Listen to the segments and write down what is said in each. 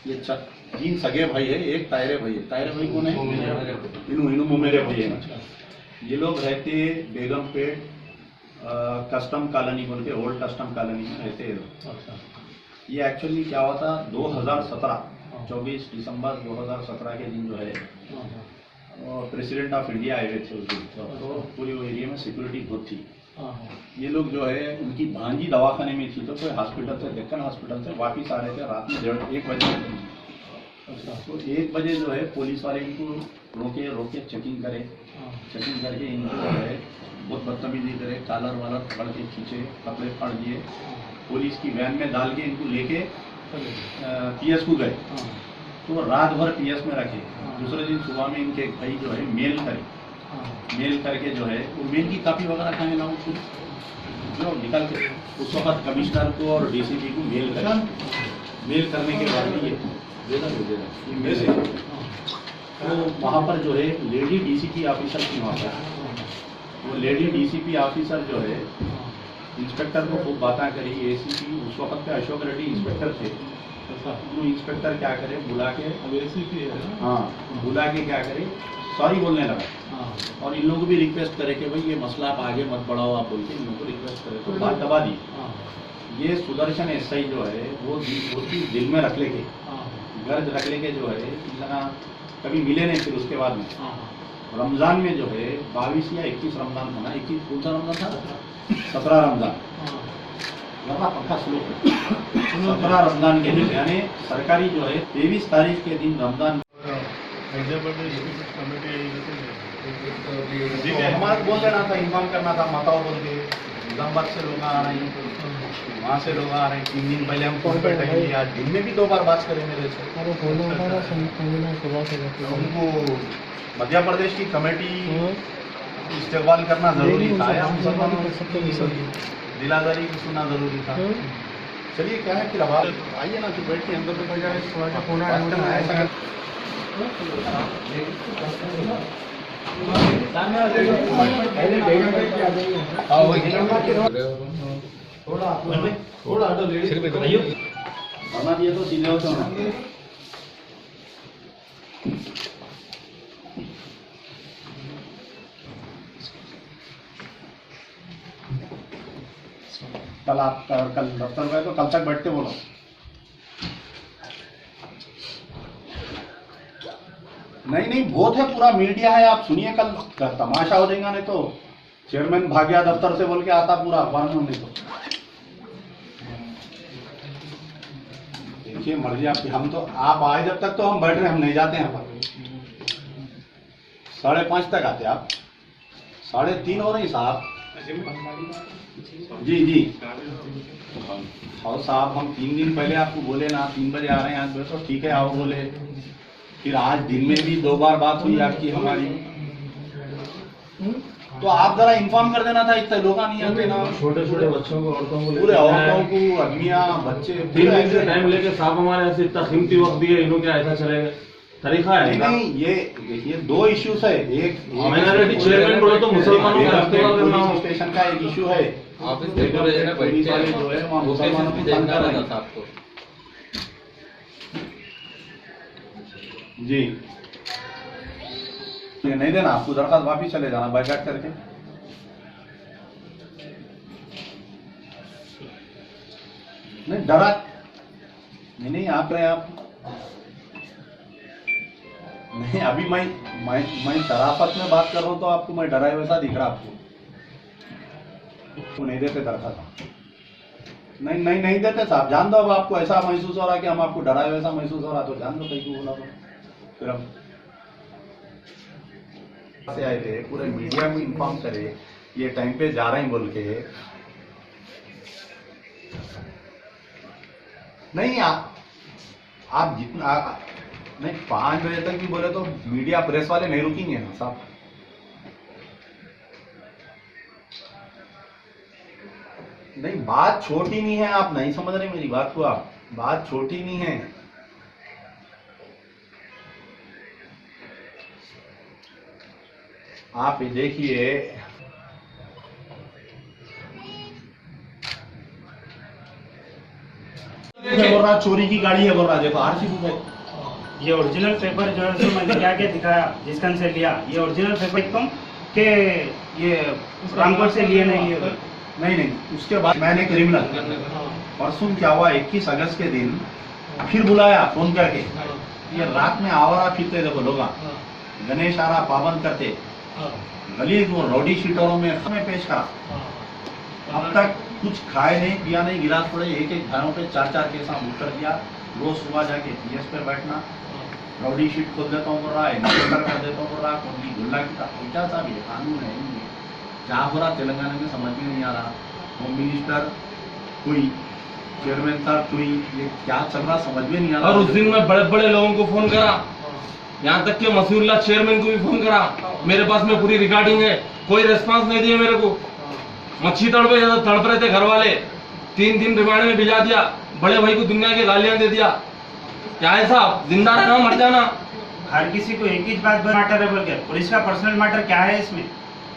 ये तीन सगे भाई है, एक तायरे भाई है। तायरे भाई कौन है? इनू मेरे भाई है। ये लोग रहते बेगमपेट कस्टम कॉलोनी बोल के, ओल्ड कस्टम कॉलोनी में रहते हैं लोग। ये एक्चुअली क्या हुआ था 2017 24 दिसंबर 2017 के दिन जो है प्रेसिडेंट ऑफ इंडिया आए हुए थे उस दिन, तो पूरे एरिया में सिक्योरिटी बहुत थी। ये लोग जो है उनकी भांजी दवाखाने में थी, तो कोई हॉस्पिटल से, डेक्कन हॉस्पिटल से वापिस आ रहे थे रात में 1:30 बजे। तो 1 बजे जो है पुलिस वाले इनको रोके चेकिंग करे। चेकिंग करके इनको जो है बहुत बदतमीजी करे, कॉलर वालर पकड़ के खींचे, कपड़े फाड़ दिए, पुलिस की वैन में डाल के इनको लेके पीएस को गए। तो रात भर पीएस में रखे। दूसरे दिन सुबह में इनके भाई जो है मेल करके जो है वो मेल की कापी वगैरह कहाँ लाऊं जो निकल के उस वक्त कमिश्नर को और डीसीपी को मेल करने के बाद ये मेल है। तो वहाँ पर जो है लेडी डीसीपी ऑफिसर थी वहाँ पर। वो लेडी डीसीपी ऑफिसर जो है इंस्पेक्टर को खूब बातें करी। एसीपी उस वक्त पे अशोक रेड्डी इंस्पेक्टर थे। वो इंस्पेक्टर क्या करे बुला के, अब एसीपी है हाँ, बुला के क्या करे सॉरी बोलने लगा। और इन लोगों को भी रिक्वेस्ट करे कि भाई ये मसला आप आगे मत बढ़ाओ, आप बोल के इन लोगों को रिक्वेस्ट करे, तो बात दबा दी। ये सुदर्शन एसआई जो है वो दिल में रख लेके, गर्ज रख लेके जो है कभी मिले नहीं। फिर उसके बाद में रमजान में जो है 22 या 21 रमजान था ना, 21 कौन सा रमजान था? 17 रमजान, पक्का स्लो 17 रमजान के दिन, यानी सरकारी जो है 23 तारीख के दिन रमजान। हमारे बोल देना था, इन्फॉर्म करना था, बताओ बोल के निजामाबाद से लोग आ रहे हैं, वहाँ से लोग आ रहे हैं। 3 दिन पहले हम फोन पर टकेंगे, आज दिन में भी 2 बार बात करें मेरे से। उनको मध्य प्रदेश की कमेटी इस्तेमाल करना जरूरी था, हम मुसलमानों दिलादारी की सुनना जरूरी था। चलिए क्या है फिर, अब आइए ना, फिर बैठ के अंदर तो बैठ जाए। थोड़ा बना दिए तो सीधे होते हो। कल आप कल दफ्तर गए तो कल तक बैठते बोलो। नहीं बहुत है, पूरा मीडिया है, आप सुनिए, कल तमाशा हो जाएगा। नहीं तो चेयरमैन भाग गया दफ्तर से बोल के आता पूरा अखबार में। नहीं तो देखिए मर्जी आपकी, हम तो आप आए जब तक तो हम बैठ रहे, हम नहीं जाते हैं पर 5:30 तक आते आप, 3:30 हो रही साहब। जी और साहब हम 3 दिन पहले आपको बोले ना 3 बजे आ रहे हैं, आज बोले तो ठीक है आओ बोले। फिर आज दिन में भी 2 बार बात हुई आपकी हमारी, तो आप जरा इन्फॉर्म कर देना था। इतने लोग नहीं आते ना, छोटे बच्चों को, औरतों को, पूरे औरतों को, आदमियां, बच्चे 3 दिन से टाइम लेके साहब हमारे ऐसे इतना कीमती वक्त दिए, इन्हों क्या ऐसा चलेगा? तरीका है नहीं ये देखिए 2 इश्यूज है। एक माइनॉरिटी चेयरमैन बोले तो मुसलमानों का पुलिस स्टेशन का एक इशू है, ऑफिस पुलिस वाले जो है वहाँ मुसलमानों को तंग कर रहे हैं आपको। जी नहीं देना आपको, दरखास्त वापिस चले जाना बाइकाट करके। नहीं डरा नहीं आप रहे आप नहीं, अभी मैं शराफत में बात कर रहा हूँ तो आपको मैं डराए वैसा दिख रहा आपको। तो नहीं देते दरखास्त, नहीं देते साहब, जान दो। अब आपको ऐसा महसूस हो रहा है कि हम आपको डराए वैसा महसूस हो रहा तो जान दो कहीं को बोला। तो फिर हम से आए थे, पूरे मीडिया में इन्फॉर्म करे ये टाइम पे जा रहे हैं बोल के। नहीं आप जितना नहीं 5 बजे तक भी बोले तो मीडिया प्रेस वाले नहीं रुकेंगे ना साहब। नहीं बात छोटी नहीं है, आप नहीं समझ रहे मेरी बात को। आप बात छोटी नहीं है। आप देखिए बोल रहा चोरी की गाड़ी है बोल रहा, देखो आरसी बुक है। ये ओरिजिनल पेपर जो है सो मैंने क्या क्या दिखाया जिसकन से लिया, ये ओरिजिनल पेपर तुम के ये रामकोट से लिए नहीं लिए। नहीं, उसके बाद मैंने क्रिमिनल परसों क्या हुआ 21 अगस्त के दिन फिर बुलाया फोन करके, ये रात में आवारा फिरते देखो लोग, गणेश आरा पाबंद करते, गली वो रौडी शीटरों में हमें पेश करा। अब तक कुछ खाए नहीं पिया नहीं, गिलास पड़े, एक एक घरों पे 4-4 केस बुक कर दिया। रोज सुबह जाके पीएस पे बैठना, रौडी शीट खोल देता हूँ बोल रहा है, एनकाउंटर कर देता हूँ बोल रहा, कौन गुल्ला की क्या सा भी कानून है क्या हो रहा तेलंगाना में समझ में नहीं आ रहा। होम मिनिस्टर कोई, चेयरमैन साहब कोई, ये क्या चल रहा समझ में नहीं आ रहा। और उस दिन मैं बड़े बड़े लोगों को फोन करा, यहाँ तक कि मसीहुल्लाह चेयरमैन को भी फोन करा, मेरे पास में पूरी रिकॉर्डिंग है, कोई रेस्पॉन्स नहीं दिया मेरे को। मच्छी तड़प रहे थे घर वाले, 3 दिन रिमांड में भिजा दिया, बड़े भाई को दुनिया की गालियां दे दिया। क्या है साहब, जिंदा रहना मर जाना। हर किसी को एक ही बात मैटर है बोल के, पुलिस का पर्सनल मैटर क्या है इसमें?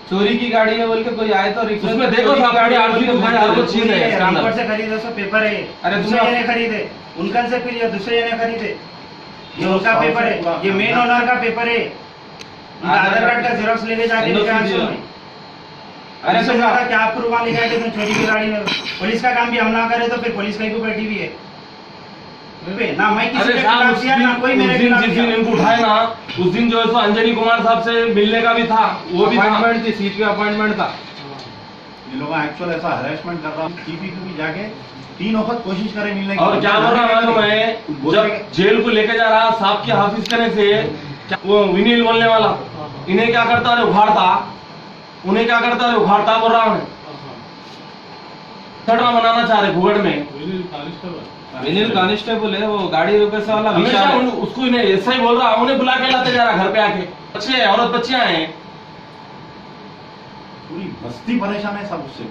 चोरी की गाड़ी है बोल के कोई आए तो रिक्वेस्ट उसमें देखो साहब, गाड़ी आरसी बुक है, हर कुछ चीज है इसके अंदर। रामकोट से खरीदे सो पेपर है, अरे दूसरे जने खरीदे, उनका से फिर ये दूसरे जने खरीदे, ये उनका पेपर है, ये मेन ओनर का पेपर है, उनका आधार कार्ड का जेरॉक्स लेके जाके निकाल। अरे तो ज्यादा क्या प्रूफ मान लिखा है तुम चोरी की गाड़ी में? पुलिस का काम भी हम ना करे तो फिर पुलिस कहीं को बैठी भी है ना। मैं किसी के खिलाफ किया ना कोई मेरे खिलाफ जिस दिन इनको उठाए ना, उस दिन जो है सो अंजनी कुमार साहब से मिलने का भी था, वो भी अपॉइंटमेंट थी, सीट का अपॉइंटमेंट था। ये लोग एक्चुअल ऐसा हरेसमेंट कर रहा हूँ, टीपी को भी जाके 3 वक्त कोशिश करे मिलने की। और क्या बोल रहा मालूम है, जब जेल को लेके जा रहा साहब के हाफिज करने से वो विनील बोलने वाला, इन्हें क्या करता है उखाड़ता, उन्हें क्या करता है उखाड़ता बोल रहा हूँ। छड़ा बनाना चाह रहे भुगड़ में, विनील कांस्टेबल है, वो गाड़ी रुपए से वाला हमेशा विशाल है। उसको इन्हें ऐसा ही बोल रहा, उन्हें बुला के लाते जा रहा घर पे आके, बच्चे औरत बच्चियां हैं, पूरी बस्ती परेशान है सब उससे।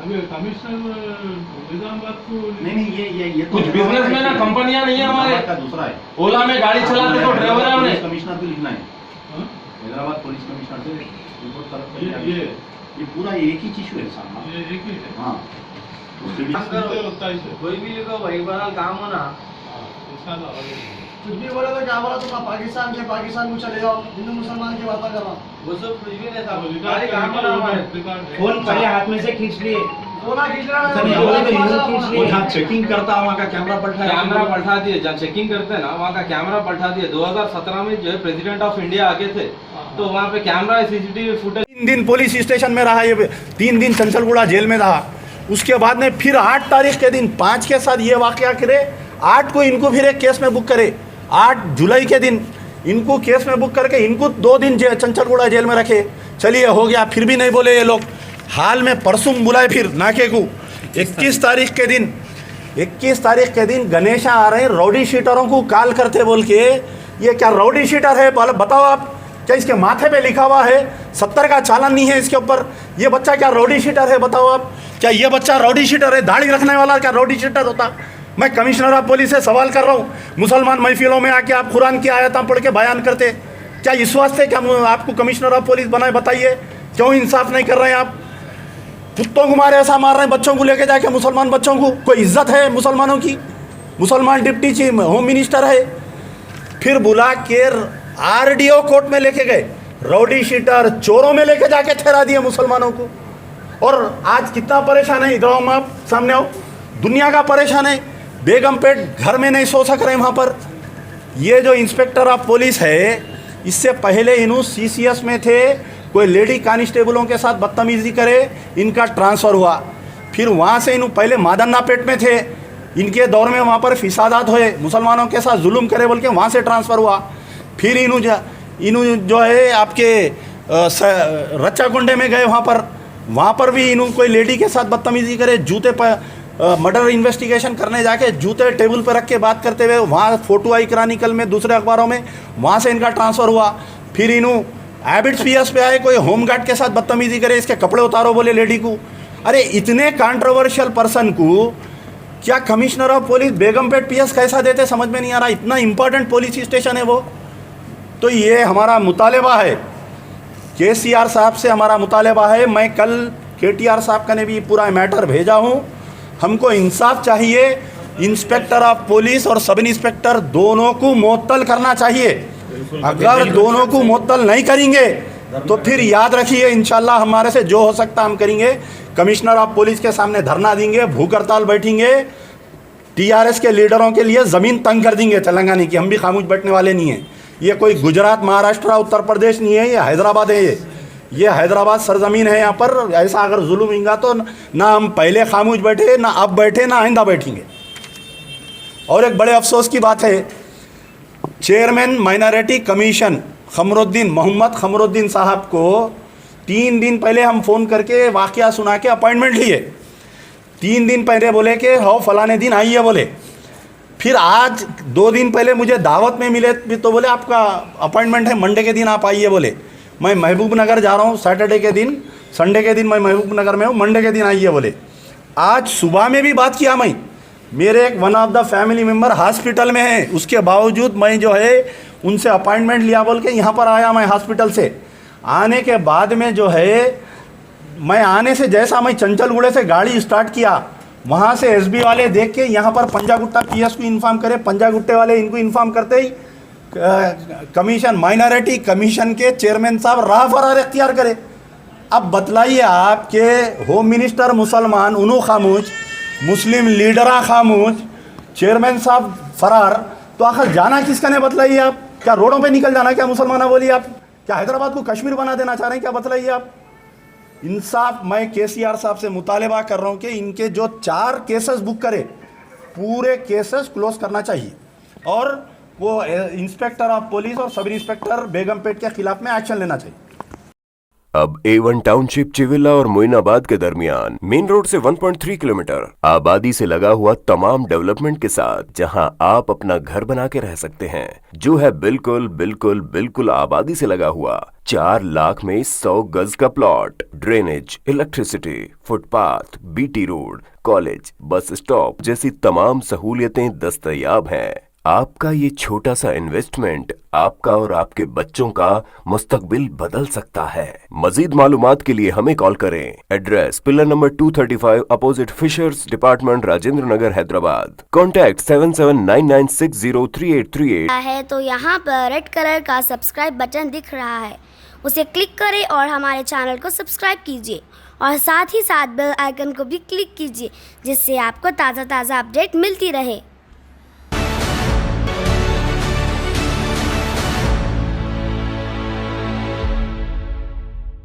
नहीं ये कुछ बिजनेस में ना कंपनियां नहीं है हमारे। का दूसरा है, ओला में गाड़ी चलाते तो ड्राइवर है उन्हें। कमिश्नर को लिखना है, हैदराबाद पुलिस कमिश्नर से रिपोर्ट तरफ ये पूरा एक ही इशू है साहब। हाँ कोई भी लिखो भाई बना काम हो ना। कुछ भी बोले तो क्या बोला तुम पाकिस्तान से पाकिस्तान को चले जाओ, हिंदू मुसलमान की बात कर रहा हूँ। वो सब कुछ भी नहीं था, गाड़ी काम हो ना हमारे। फोन पहले हाथ में से खींच लिए, सोना खींच रहा सब ये बोले तो यूं खींच लिए। वो जहाँ चेकिंग करता है वहाँ का कैमरा पलटा कैमरा पलटा दिए, जहाँ चेकिंग करते हैं ना वहाँ का कैमरा पलटा दिए। 2017 में जो है प्रेसिडेंट ऑफ इंडिया आके थे, तो वहाँ पे कैमरा सीसीटीवी फुटेज। 3 दिन पुलिस स्टेशन में रहा, ये 3 दिन चंचलगुड़ा जेल में रहा। उसके बाद में फिर 8 तारीख के दिन 5 के साथ ये वाकया करे, 8 को इनको फिर एक केस में बुक करे, 8 जुलाई के दिन इनको केस में बुक करके इनको 2 दिन चंचलगुड़ा जेल में रखे। चलिए हो गया, फिर भी नहीं बोले ये लोग। हाल में परसों बुलाए फिर नाके को 21 तारीख के दिन गणेशा आ रहे हैं, रौडी शीटरों को कॉल करते बोल के। ये क्या रौडी शीटर है बताओ आप? क्या इसके माथे पे लिखा हुआ है 70 का चालान नहीं है इसके ऊपर? ये बच्चा क्या रौडी शीटर है बताओ आप? क्या ये बच्चा रौडी शीटर है? दाढ़ी रखने वाला क्या रौडी शीटर होता? मैं कमिश्नर ऑफ पुलिस से सवाल कर रहा हूँ, मुसलमान महफिलों में आके आप कुरान की आयतें पढ़ के बयान करते, क्या इस वास्ते क्या आपको कमिश्नर ऑफ पुलिस बनाए? बताइए क्यों इंसाफ नहीं कर रहे हैं आप? कुत्तों को मारे ऐसा मार रहे हैं बच्चों को लेके जाके, मुसलमान बच्चों को। कोई इज्जत है मुसलमानों की? मुसलमान डिप्टी चीफ होम मिनिस्टर है, फिर बुला के आरडीओ कोर्ट में लेके गए, रौडी शीटर चोरों में लेके जाके ठहरा दिए मुसलमानों को। और आज कितना परेशान है, इधर हम आप सामने आओ, दुनिया का परेशान है। बेगमपेट घर में नहीं सो सक रहे वहाँ पर। ये जो इंस्पेक्टर ऑफ पुलिस है, इससे पहले इन्हों सीसीएस में थे, कोई लेडी कांस्टेबलों के साथ बदतमीजी करे, इनका ट्रांसफ़र हुआ। फिर वहाँ से इन्हों पहले मादन्नापेट में थे, इनके दौर में वहाँ पर फिसादात हुए, मुसलमानों के साथ जुल्म करे बोल के वहाँ से ट्रांसफ़र हुआ। फिर इन्हों जो है आपके रच्चाकुंडे में गए, वहाँ पर भी इन्हों कोई लेडी के साथ बदतमीजी करे, जूते पर मर्डर इन्वेस्टिगेशन करने जाके जूते टेबल पर रख के बात करते हुए वहाँ फोटो आई क्रॉनिकल में, दूसरे अखबारों में, वहाँ से इनका ट्रांसफ़र हुआ। फिर इन्हों एबिट्स पीएस पे आए, कोई होमगार्ड के साथ बदतमीजी करे, इसके कपड़े उतारो बोले लेडी को। अरे इतने कंट्रोवर्शियल पर्सन को क्या commissioner of police Begumpet PS कैसा देते समझ में नहीं आ रहा। इतना इंपॉर्टेंट पुलिस स्टेशन है वो। तो ये हमारा मुतालबा है, केसीआर साहब से हमारा मुतालबा है। मैं कल केटीआर साहब का ने भी पूरा मैटर भेजा हूँ। हमको इंसाफ चाहिए इंस्पेक्टर ऑफ पुलिस और सब इंस्पेक्टर दोनों को मुअत्तल करना चाहिए। अगर दोनों को मुअत्तल नहीं करेंगे तो फिर याद रखिए इंशाल्लाह हमारे से जो हो सकता हम करेंगे। कमिश्नर ऑफ पुलिस के सामने धरना देंगे, भूख हड़ताल बैठेंगे, टीआरएस के लीडरों के लिए ज़मीन तंग कर देंगे तेलंगाना की। हम भी खामोश बैठने वाले नहीं हैं। ये कोई गुजरात, महाराष्ट्र, उत्तर प्रदेश नहीं है, ये हैदराबाद है। ये हैदराबाद सरजमीन है। यहाँ पर ऐसा अगर जुल्म होगा तो ना हम पहले खामोश बैठे, ना अब बैठे, ना आइंदा बैठेंगे। और एक बड़े अफसोस की बात है, चेयरमैन माइनॉरिटी कमीशन खमरुद्दीन, मोहम्मद खमरुद्दीन साहब को 3 दिन पहले हम फ़ोन करके वाक़या सुना के अपॉइंटमेंट लिए। 3 दिन पहले बोले कि हो फलाने दिन आइए बोले। फिर आज 2 दिन पहले मुझे दावत में मिले तो बोले आपका अपॉइंटमेंट है, मंडे के दिन आप आइए बोले। मैं महबूब नगर जा रहा हूँ सैटरडे के दिन, संडे के दिन मैं महबूब नगर में हूँ, मंडे के दिन आइए बोले। आज सुबह में भी बात किया मैं, मेरे एक one of the family member hospital में है, उसके बावजूद मैं जो है उनसे अपॉइंटमेंट लिया बोल के यहाँ पर आया मैं हॉस्पिटल से। आने के बाद में जो है मैं आने से जैसा मैं चंचलगुड़े से गाड़ी स्टार्ट किया, वहाँ से एसबी वाले देख के यहाँ पर पंजागुट्टा पीएस को इन्फॉर्म करे, पंजागुट्टे वाले इनको इन्फॉर्म करते ही कमीशन, माइनॉरिटी कमीशन के चेयरमैन साहब राह फरार इख्तियार करे। अब बतलाइए आपके होम मिनिस्टर मुसलमान उन्हों खामोश, मुस्लिम लीडरा खामोश, चेयरमैन साहब फरार, तो आखिर जाना किसका ने बतलाइए आप? क्या रोडों पे निकल जाना क्या मुसलमाना बोलिए आप? क्या हैदराबाद को कश्मीर बना देना चाह रहे हैं क्या? बतलाइए आप। इंसाफ, मैं केसीआर साहब से मुतालबा कर रहा हूँ कि इनके जो 4 केसेस बुक करे, पूरे केसेस क्लोज करना चाहिए और वो इंस्पेक्टर ऑफ पुलिस और सब इंस्पेक्टर बेगमपेट के खिलाफ में एक्शन लेना चाहिए। अब A1 टाउनशिप चिविला और मोइनाबाद के दरमियान मेन रोड से 1.3 किलोमीटर आबादी से लगा हुआ तमाम डेवलपमेंट के साथ जहां आप अपना घर बना के रह सकते हैं, जो है बिल्कुल बिल्कुल बिल्कुल आबादी से लगा हुआ। 4 लाख में 100 गज का plot, drainage, electricity, footpath, BT road, college, bus stop जैसी तमाम सहूलियतें दस्तयाब हैं। आपका ये छोटा सा इन्वेस्टमेंट आपका और आपके बच्चों का मुस्तकबिल बदल सकता है। मजीद मालूमात के लिए हमें कॉल करें। Address pillar number 235 opposite fishers department, Rajendra Nagar, Hyderabad. Contact 7799603838 है तो यहाँ पर रेड कलर का सब्सक्राइब बटन दिख रहा है, उसे क्लिक करें और हमारे चैनल को सब्सक्राइब कीजिए और साथ ही साथ बेल आइकन को भी क्लिक कीजिए, जिससे आपको ताज़ा अपडेट मिलती रहे।